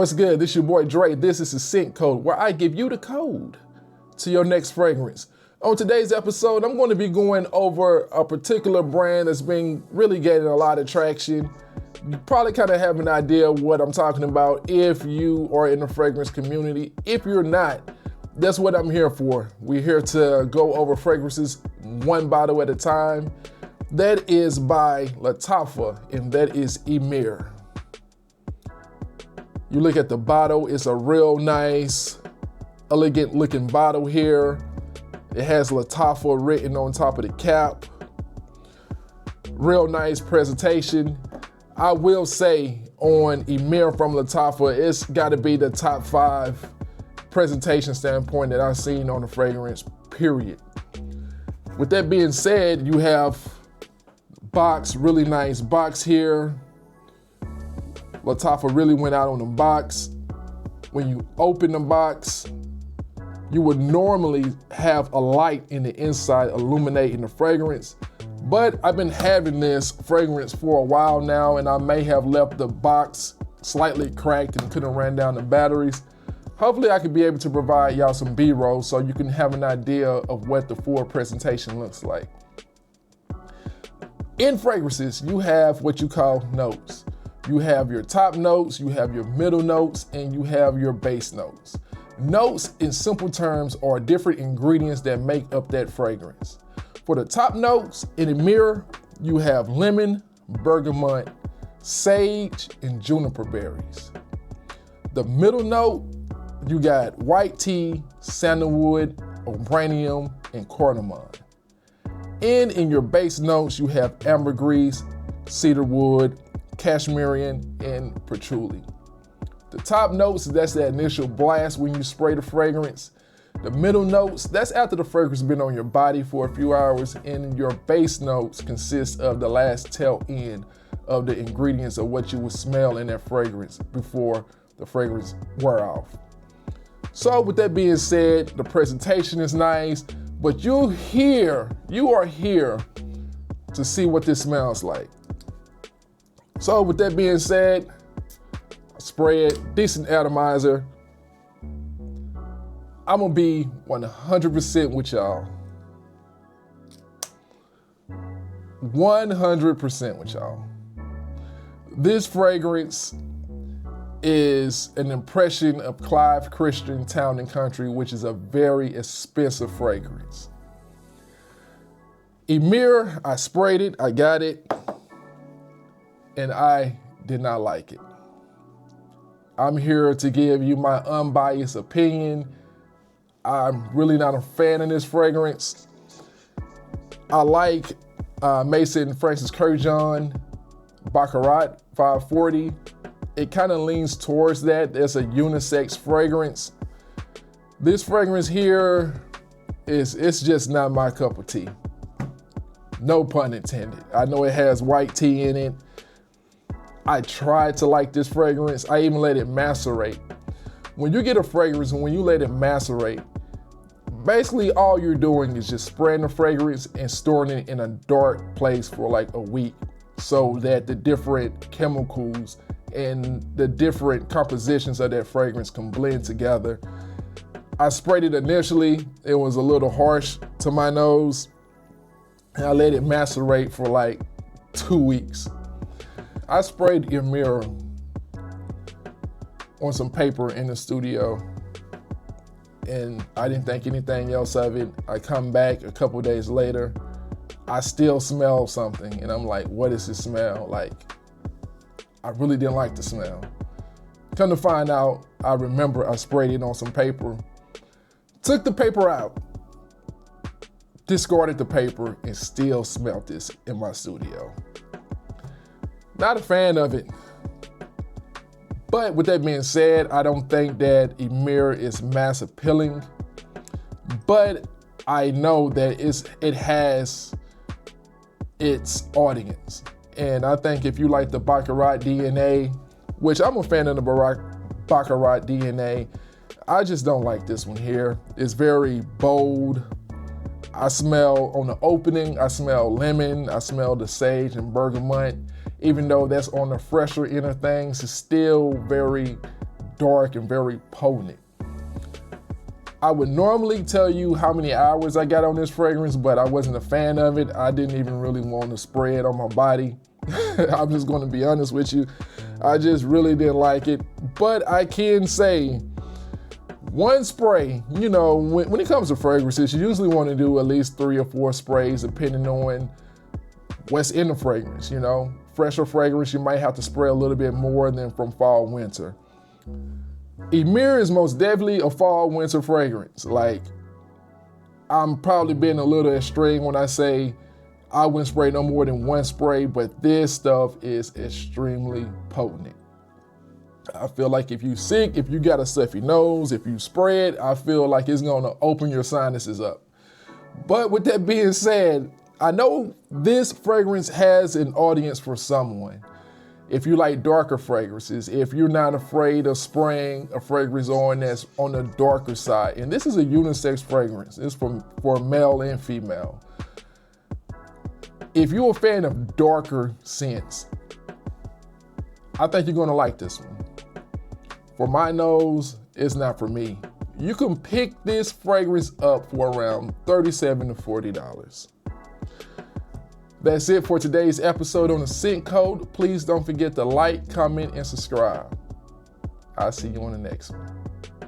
What's good? This your boy Dre. This is the Sync Code, where I give you the code to your next fragrance. On today's episode, I'm going to be going over a particular brand that's been really getting a lot of traction. You probably kind of have an idea what I'm talking about if you are in the fragrance community. If you're not, that's what I'm here for. We're here to go over fragrances one bottle at a time. That is by Lattafa, and that is Emeer. You look at the bottle, it's a real nice, elegant looking bottle here. It has Lattafa written on top of the cap. Real nice presentation. I will say on Emeer from Lattafa, it's gotta be the top 5 presentation standpoint that I've seen on the fragrance, period. With that being said, you have box, really nice box here. Lattafa really went out on the box. When you open the box, you would normally have a light in the inside illuminating the fragrance. But I've been having this fragrance for a while now, and I may have left the box slightly cracked and couldn't run down the batteries. Hopefully I could be able to provide y'all some B-roll so you can have an idea of what the full presentation looks like. In fragrances, you have what you call notes. You have your top notes, you have your middle notes, and you have your base notes. Notes, in simple terms, are different ingredients that make up that fragrance. For the top notes, in Emeer, you have lemon, bergamot, sage, and juniper berries. The middle note, you got white tea, sandalwood, obranium, and cardamom. And in your base notes, you have ambergris, cedarwood, cashmerian, and patchouli. The top notes, that's the initial blast when you spray the fragrance. The middle notes, that's after the fragrance has been on your body for a few hours, and your base notes consist of the last tail end of the ingredients of what you would smell in that fragrance before the fragrance wear off. So with that being said, the presentation is nice, but you are here to see what this smells like. So with that being said, spray it, decent atomizer. I'm gonna be 100% with y'all. 100% with y'all. This fragrance is an impression of Clive Christian Town and Country, which is a very expensive fragrance. Emeer, I sprayed it, I got it, and I did not like it. I'm here to give you my unbiased opinion. I'm really not a fan of this fragrance. I like Mason Francis Kurkdjian Baccarat 540. It kind of leans towards that. It's a unisex fragrance. This fragrance here it's just not my cup of tea. No pun intended. I know it has white tea in it. I tried to like this fragrance. I even let it macerate. When you get a fragrance and when you let it macerate, basically all you're doing is just spraying the fragrance and storing it in a dark place for like a week so that the different chemicals and the different compositions of that fragrance can blend together. I sprayed it initially. It was a little harsh to my nose, and I let it macerate for like 2 weeks. I sprayed Emeer on some paper in the studio, and I didn't think anything else of it. I come back a couple days later, I still smell something, and I'm like, what does this smell like? I really didn't like the smell. Come to find out, I remember I sprayed it on some paper, took the paper out, discarded the paper, and still smelled this in my studio. Not a fan of it. But with that being said, I don't think that Emeer is mass appealing, but I know that it has its audience. And I think if you like the Baccarat DNA, which I'm a fan of the Baccarat DNA, I just don't like this one here. It's very bold. I smell on the opening, I smell lemon, I smell the sage and bergamot. Even though that's on the fresher end of things, it's still very dark and very potent. I would normally tell you how many hours I got on this fragrance, but I wasn't a fan of it. I didn't even really want to spray it on my body. I'm just going to be honest with you. I just really didn't like it. But I can say, one spray, you know, when it comes to fragrances, you usually want to do at least 3 or 4 sprays depending on what's in the fragrance, you know. Fresher fragrance, you might have to spray a little bit more than from fall, winter. Emeer is most definitely a fall, winter fragrance. Like, I'm probably being a little extreme when I say I wouldn't spray no more than 1 spray, but this stuff is extremely potent. I feel like if you're sick, if you got a stuffy nose, if you spray it, I feel like it's gonna open your sinuses up. But with that being said, I know this fragrance has an audience for someone. If you like darker fragrances, if you're not afraid of spraying a fragrance on that's on the darker side. And this is a unisex fragrance. It's for male and female. If you're a fan of darker scents, I think you're gonna like this one. For my nose, it's not for me. You can pick this fragrance up for around $37 to $40. That's it for today's episode on the Scent Code. Please don't forget to like, comment, and subscribe. I'll see you on the next one.